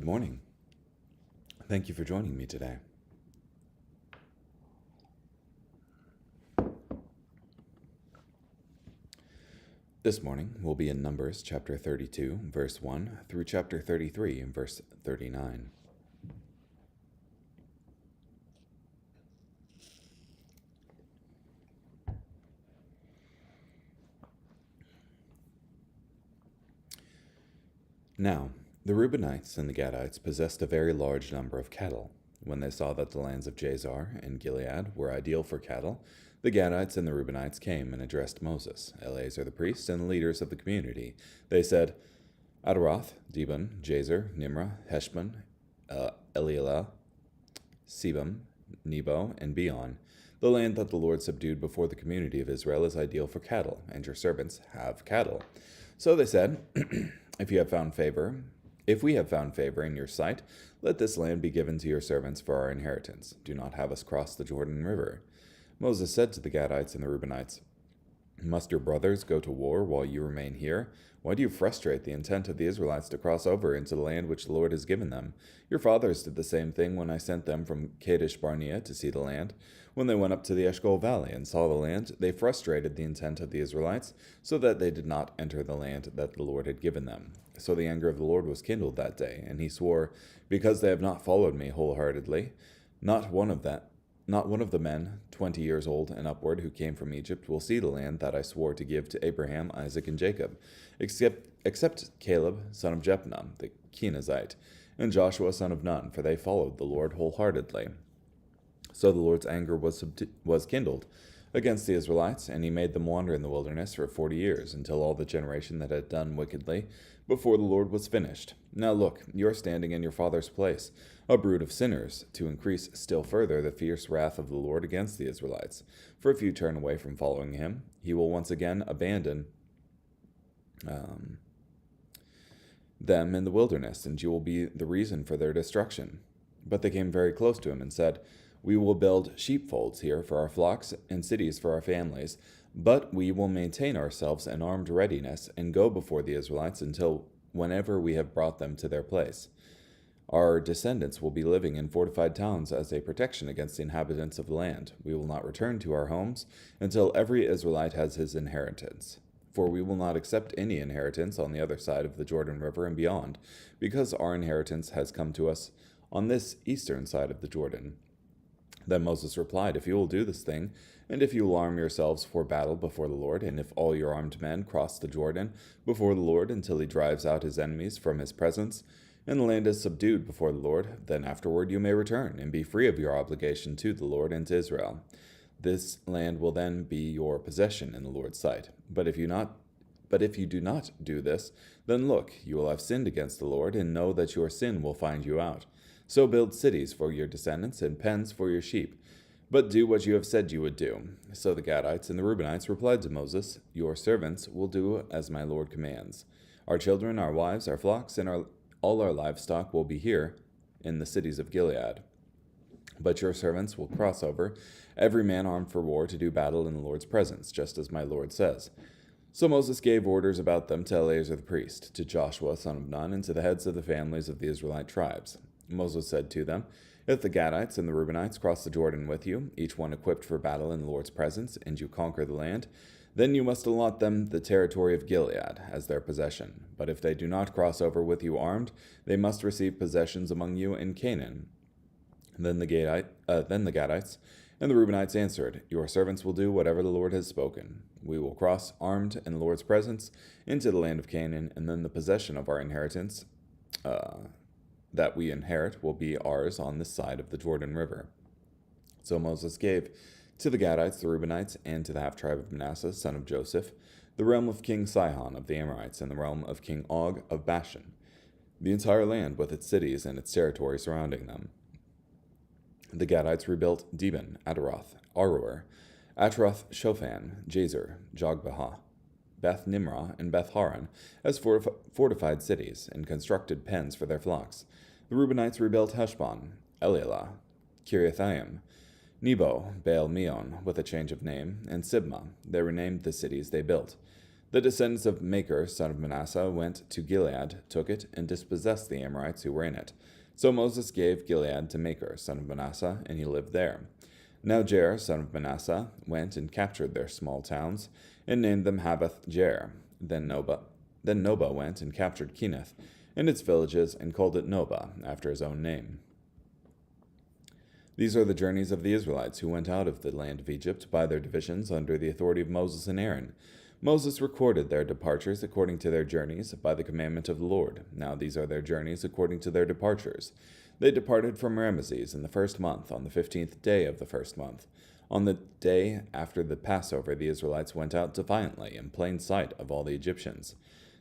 Good morning. Thank you for joining me today. This morning we'll be in Numbers chapter 32, verse 1 through chapter 33, verse 39. Now, the Reubenites and the Gadites possessed a very large number of cattle. When they saw that the lands of Jazer and Gilead were ideal for cattle, the Gadites and the Reubenites came and addressed Moses, Eleazar the priest, and the leaders of the community. They said, Adaroth, Deepen, Jazer, Nimrah, Heshbon, Eliela, Sebam, Nebo, and Beon. The land that the Lord subdued before the community of Israel is ideal for cattle, and your servants have cattle. So they said, If we have found favor in your sight, let this land be given to your servants for our inheritance. Do not have us cross the Jordan River. Moses said to the Gadites and the Reubenites, Must your brothers go to war while you remain here? Why do you frustrate the intent of the Israelites to cross over into the land which the Lord has given them? Your fathers did the same thing when I sent them from Kadesh Barnea to see the land. When they went up to the Eshcol Valley and saw the land, they frustrated the intent of the Israelites, so that they did not enter the land that the Lord had given them. So the anger of the Lord was kindled that day, and he swore, Because they have not followed me wholeheartedly, not one of the men 20 years old and upward who came from Egypt will see the land that I swore to give to Abraham, Isaac, and Jacob, except Caleb, son of Jephunneh, the Kenizzite, and Joshua, son of Nun, for they followed the Lord wholeheartedly. So the Lord's anger was kindled against the Israelites, and he made them wander in the wilderness for 40 years, until all the generation that had done wickedly before the Lord was finished. Now look, you are standing in your father's place, a brood of sinners, to increase still further the fierce wrath of the Lord against the Israelites. For if you turn away from following him, he will once again abandon them in the wilderness, and you will be the reason for their destruction. But they came very close to him and said, We will build sheepfolds here for our flocks and cities for our families, but we will maintain ourselves in armed readiness and go before the Israelites until whenever we have brought them to their place. Our descendants will be living in fortified towns as a protection against the inhabitants of the land. We will not return to our homes until every Israelite has his inheritance. For we will not accept any inheritance on the other side of the Jordan River and beyond, because our inheritance has come to us on this eastern side of the Jordan. Then Moses replied, If you will do this thing, and if you will arm yourselves for battle before the Lord, and if all your armed men cross the Jordan before the Lord until he drives out his enemies from his presence, and the land is subdued before the Lord, then afterward you may return, and be free of your obligation to the Lord and to Israel. This land will then be your possession in the Lord's sight. But if you do not do this, then look, you will have sinned against the Lord, and know that your sin will find you out. So build cities for your descendants and pens for your sheep. But do what you have said you would do. So the Gadites and the Reubenites replied to Moses, Your servants will do as my Lord commands. Our children, our wives, our flocks, and all our livestock will be here in the cities of Gilead. But your servants will cross over, every man armed for war, to do battle in the Lord's presence, just as my Lord says. So Moses gave orders about them to Eleazar the priest, to Joshua son of Nun, and to the heads of the families of the Israelite tribes. Moses said to them, If the Gadites and the Reubenites cross the Jordan with you, each one equipped for battle in the Lord's presence, and you conquer the land, then you must allot them the territory of Gilead as their possession. But if they do not cross over with you armed, they must receive possessions among you in Canaan. Then the Gadites and the Reubenites answered, Your servants will do whatever the Lord has spoken. We will cross armed in the Lord's presence into the land of Canaan, and then the possession of our inheritance that we inherit will be ours on this side of the Jordan River. So Moses gave to the Gadites, the Reubenites, and to the half-tribe of Manasseh, son of Joseph, the realm of King Sihon of the Amorites, and the realm of King Og of Bashan, the entire land with its cities and its territory surrounding them. The Gadites rebuilt Deepen, Adaroth, Aroer, Atroth Shophan, Jazer, Jogbehah, Beth Nimrah, and Beth Haran as fortified cities, and constructed pens for their flocks. The Reubenites rebuilt Heshbon, Eliela, Kiriathaim, Nebo, Baal Meon, with a change of name, and Sibmah. They renamed the cities they built. The descendants of Machir, son of Manasseh, went to Gilead, took it, and dispossessed the Amorites who were in it. So Moses gave Gilead to Machir, son of Manasseh, and he lived there. Now Jair, son of Manasseh, went and captured their small towns, and named them Havoth Jair. Then Noba went and captured Kenath and its villages, and called it Noba, after his own name. These are the journeys of the Israelites who went out of the land of Egypt by their divisions under the authority of Moses and Aaron. Moses recorded their departures according to their journeys by the commandment of the Lord. Now these are their journeys according to their departures. They departed from Ramesses in the 1st month, on the 15th day of the 1st month. On the day after the Passover, the Israelites went out defiantly, in plain sight of all the Egyptians.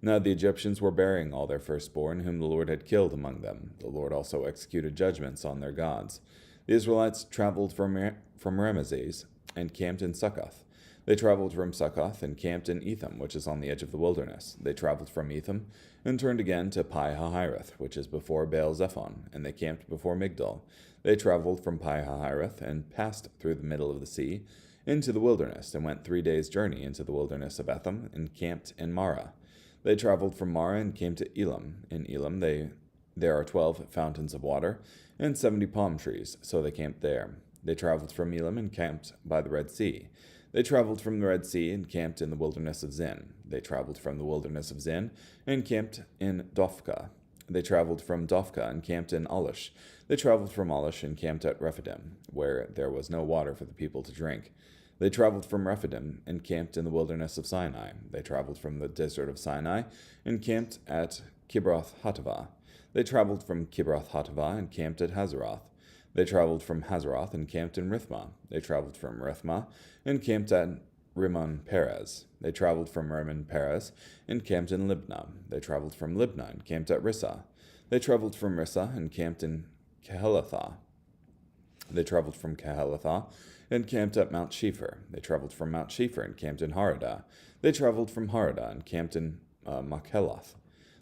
Now the Egyptians were burying all their firstborn, whom the Lord had killed among them. The Lord also executed judgments on their gods. The Israelites traveled from Ramesses and camped in Succoth. They traveled from Succoth and camped in Etham, which is on the edge of the wilderness. They traveled from Etham and turned again to Pi-hahiroth, which is before Baal-zephon, and they camped before Migdol. They traveled from Pi-hahiroth and passed through the middle of the sea into the wilderness, and went 3 days' journey into the wilderness of Etham, and camped in Marah. They traveled from Marah and came to Elam. In Elam there are 12 fountains of water and 70 palm trees, so they camped there. They traveled from Elam and camped by the Red Sea. They traveled from the Red Sea and camped in the wilderness of Zin. They traveled from the wilderness of Zin and camped in Dophkah. They traveled from Dophkah and camped in Alish. They traveled from Alish and camped at Rephidim, where there was no water for the people to drink. They traveled from Rephidim and camped in the wilderness of Sinai. They traveled from the desert of Sinai and camped at Kibroth-Hattaavah. They traveled from Kibroth-Hattaavah and camped at Hazeroth. They traveled from Hazeroth and camped in Rithmah. They traveled from Rithmah and camped at Rimmon-Perez. They traveled from Rimmon-Perez and camped in Libnah. They traveled from Libnah and camped at Rissah. They traveled from Rissah and camped in Kehelathah. They traveled from Kehelathah and camped at Mount Shepher. They traveled from Mount Shepher and camped in Haradah. They traveled from Haradah and camped in Machheloth.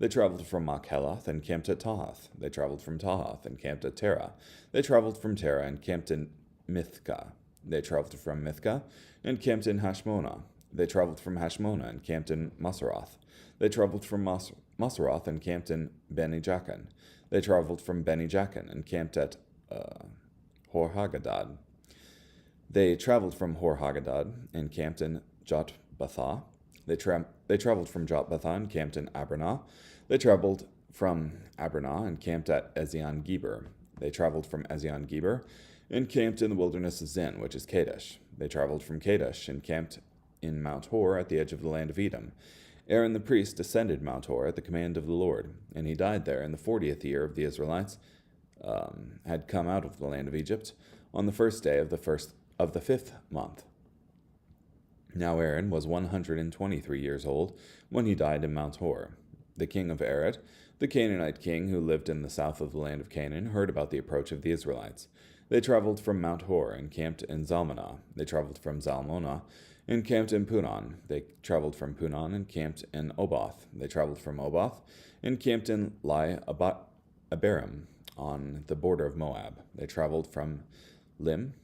They traveled from Machheloth and camped at Tahath. They traveled from Tahath and camped at Terah. They traveled from Terah and camped in Mithkah. They traveled from Mithkah and camped in Hashmonah. They traveled from Hashmonah and camped in Maseroth. They traveled from Maseroth and camped in Beni-Jaakan. They traveled from Beni-Jaakan and camped at Hor-Hagadad. They traveled from Hor-Hagadad and camped in Jotbathah. They traveled from Jotbathah and camped in Abranah. They traveled from Abranah and camped at Ezion-Geber. They traveled from Ezion-Geber and camped in the wilderness of Zin, which is Kadesh. They traveled from Kadesh and camped in Mount Hor at the edge of the land of Edom. Aaron the priest ascended Mount Hor at the command of the Lord, and he died there in the 40th year of the Israelites had come out of the land of Egypt, on the 1st day of the 5th month. Now Aaron was 123 years old when he died in Mount Hor. The king of Arad, the Canaanite king who lived in the south of the land of Canaan, heard about the approach of the Israelites. They traveled from Mount Hor and camped in Zalmunna. They traveled from Zalmunna and camped in Punon. They traveled from Punon and camped in Oboth. They traveled from Oboth and camped in Abarim on the border of Moab. They traveled from Lim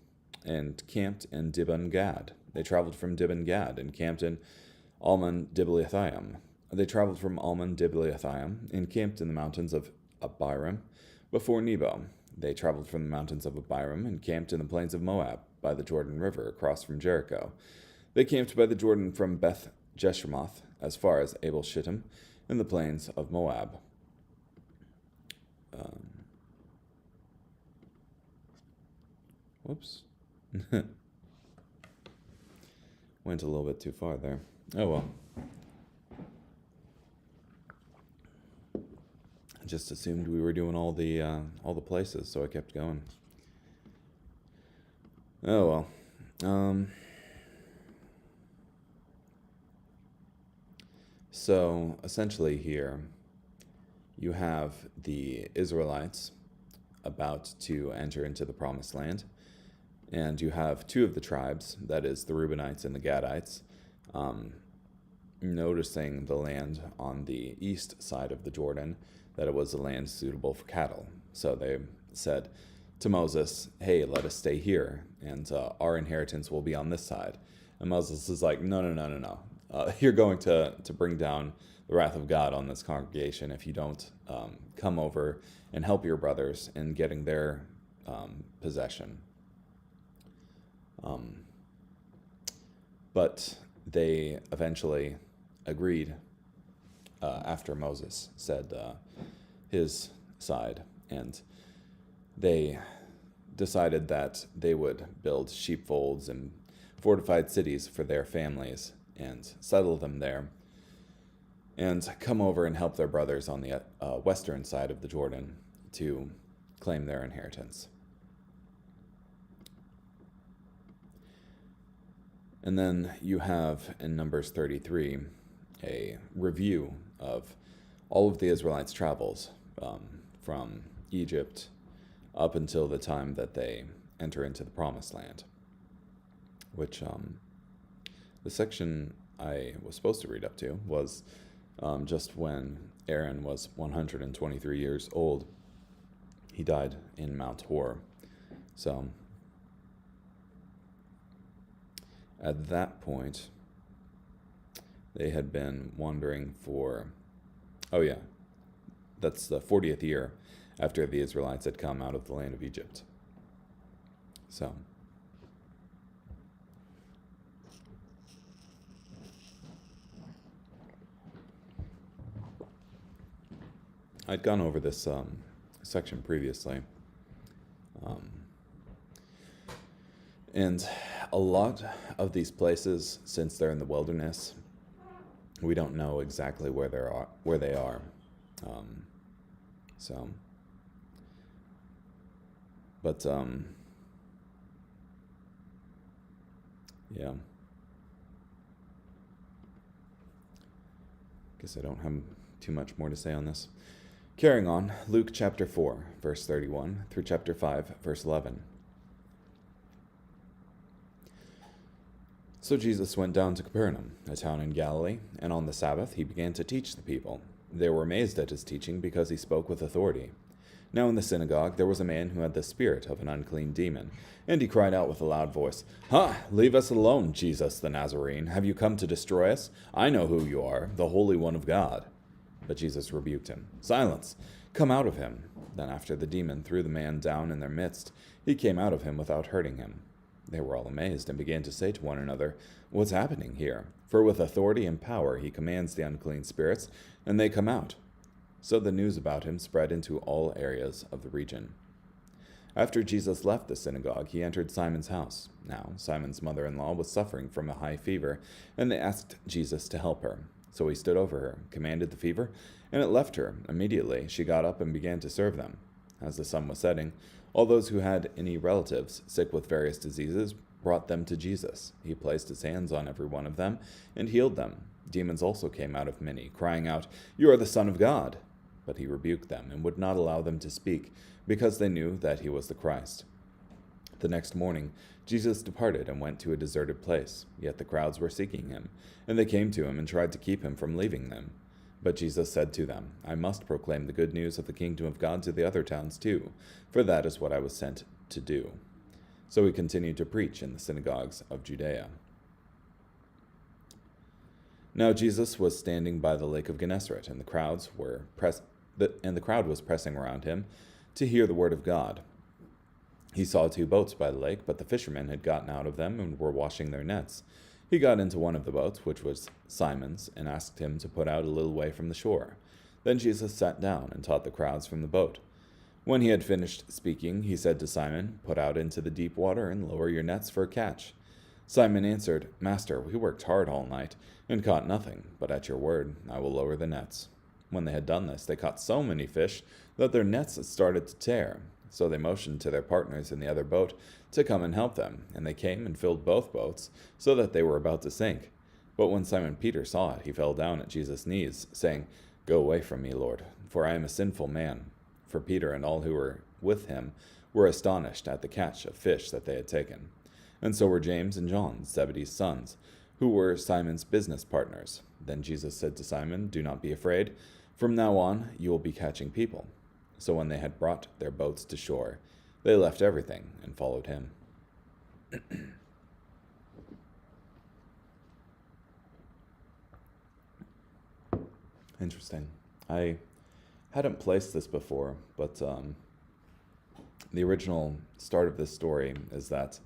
and camped in Dibon-Gad. They traveled from Dibon-Gad and camped in Almon-Diblathayim. They traveled from Almon-Diblathayim and camped in the mountains of Abiram before Nebo. They traveled from the mountains of Abiram and camped in the plains of Moab by the Jordan River across from Jericho. They camped by the Jordan from Beth Jeshimoth as far as Abel Shittim in the plains of Moab. Whoops. Went a little bit too far there. Oh well. I just assumed we were doing all the places, so I kept going. Oh well. So essentially here you have the Israelites about to enter into the promised land. And you have two of the tribes, that is the Reubenites and the Gadites, noticing the land on the east side of the Jordan, that it was a land suitable for cattle. So they said to Moses, hey, let us stay here, and our inheritance will be on this side. And Moses is like, no. you're going to bring down the wrath of God on this congregation if you don't come over and help your brothers in getting their possession. But they eventually agreed after Moses said his side, and they decided that they would build sheepfolds and fortified cities for their families and settle them there and come over and help their brothers on the western side of the Jordan to claim their inheritance. And then you have in Numbers 33 a review of all of the Israelites' travels from Egypt up until the time that they enter into the Promised Land, which the section I was supposed to read up to was just when Aaron was 123 years old. He died in Mount Hor. So at that point, they had been wandering for, that's the 40th year after the Israelites had come out of the land of Egypt. So I'd gone over this section previously. And a lot of these places, since they're in the wilderness, we don't know exactly where they are. Yeah. Guess I don't have too much more to say on this. Carrying on, Luke chapter 4, verse 31 through chapter 5, verse 11. So Jesus went down to Capernaum, a town in Galilee, and on the Sabbath he began to teach the people. They were amazed at his teaching because he spoke with authority. Now in the synagogue there was a man who had the spirit of an unclean demon, and he cried out with a loud voice, "Ha! Leave us alone, Jesus the Nazarene. Have you come to destroy us? I know who you are, the Holy One of God." But Jesus rebuked him. "Silence! Come out of him." Then after the demon threw the man down in their midst, he came out of him without hurting him. They were all amazed and began to say to one another, "What's happening here? For with authority and power he commands the unclean spirits, and they come out." So the news about him spread into all areas of the region. After Jesus left the synagogue, he entered Simon's house. Now Simon's mother-in-law was suffering from a high fever, and they asked Jesus to help her. So he stood over her, commanded the fever, and it left her. Immediately she got up and began to serve them. As the sun was setting, all those who had any relatives sick with various diseases brought them to Jesus. He placed his hands on every one of them and healed them. Demons also came out of many, crying out, "You are the Son of God." But he rebuked them and would not allow them to speak, because they knew that he was the Christ. The next morning, Jesus departed and went to a deserted place. Yet the crowds were seeking him, and they came to him and tried to keep him from leaving them. But Jesus said to them, "I must proclaim the good news of the kingdom of God to the other towns too, for that is what I was sent to do." So he continued to preach in the synagogues of Judea. Now Jesus was standing by the lake of Gennesaret, and the crowd was pressing around him to hear the word of God. He saw 2 boats by the lake, but the fishermen had gotten out of them and were washing their nets. He got into one of the boats, which was Simon's, and asked him to put out a little way from the shore. Then Jesus sat down and taught the crowds from the boat. When he had finished speaking, he said to Simon, "Put out into the deep water and lower your nets for a catch." Simon answered, "Master, we worked hard all night and caught nothing, but at your word I will lower the nets." When they had done this, they caught so many fish that their nets started to tear. So they motioned to their partners in the other boat to come and help them, and they came and filled both boats, so that they were about to sink. But when Simon Peter saw it, he fell down at Jesus' knees, saying, "Go away from me, Lord, for I am a sinful man." For Peter and all who were with him were astonished at the catch of fish that they had taken. And so were James and John, Zebedee's sons, who were Simon's business partners. Then Jesus said to Simon, "Do not be afraid. From now on you will be catching people." So when they had brought their boats to shore, they left everything and followed him. Interesting. I hadn't placed this before, but the original start of this story is that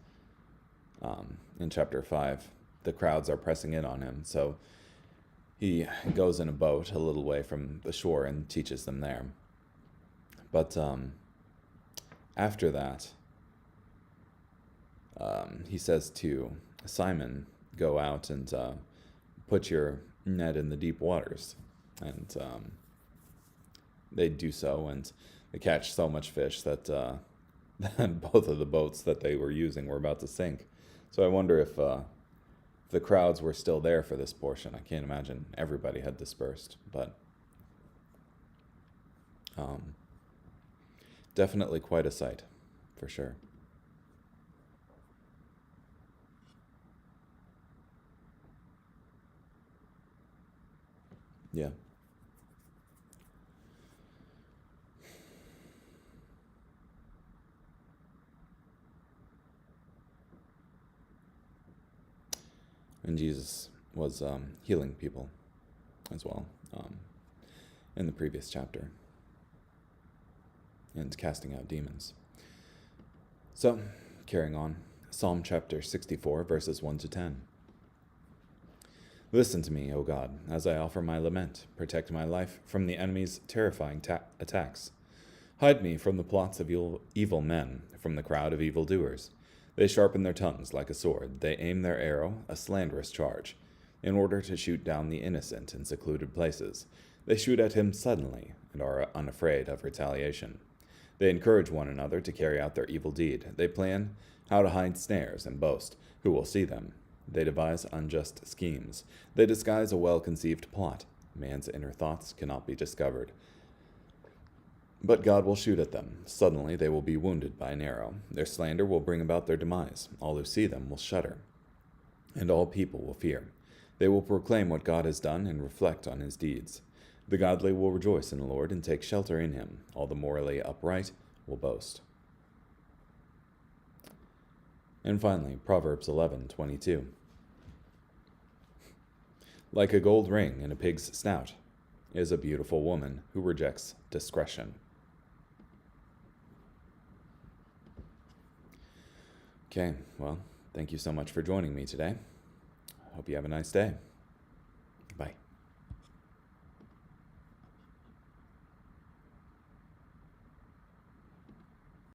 in chapter 5, the crowds are pressing in on him. So he goes in a boat a little way from the shore and teaches them there. But after that, he says to Simon, go out and put your net in the deep waters. And they do so, and they catch so much fish that, that both of the boats that they were using were about to sink. So I wonder if the crowds were still there for this portion. I can't imagine everybody had dispersed, but definitely quite a sight, for sure. Yeah. And Jesus was healing people as well in the previous chapter and casting out demons. So, carrying on, Psalm chapter 64, verses 1 to 10. Listen to me, O God, as I offer my lament. Protect my life from the enemy's terrifying attacks. Hide me from the plots of evil men, from the crowd of evildoers. They sharpen their tongues like a sword. They aim their arrow, a slanderous charge, in order to shoot down the innocent in secluded places. They shoot at him suddenly and are unafraid of retaliation. They encourage one another to carry out their evil deed. They plan how to hide snares and boast. Who will see them? They devise unjust schemes. They disguise a well-conceived plot. Man's inner thoughts cannot be discovered. But God will shoot at them. Suddenly they will be wounded by an arrow. Their slander will bring about their demise. All who see them will shudder, and all people will fear. They will proclaim what God has done and reflect on his deeds. The godly will rejoice in the Lord and take shelter in him. All the morally upright will boast. And finally, Proverbs 11:22. Like a gold ring in a pig's snout is a beautiful woman who rejects discretion. Okay, well, thank you so much for joining me today. Hope you have a nice day.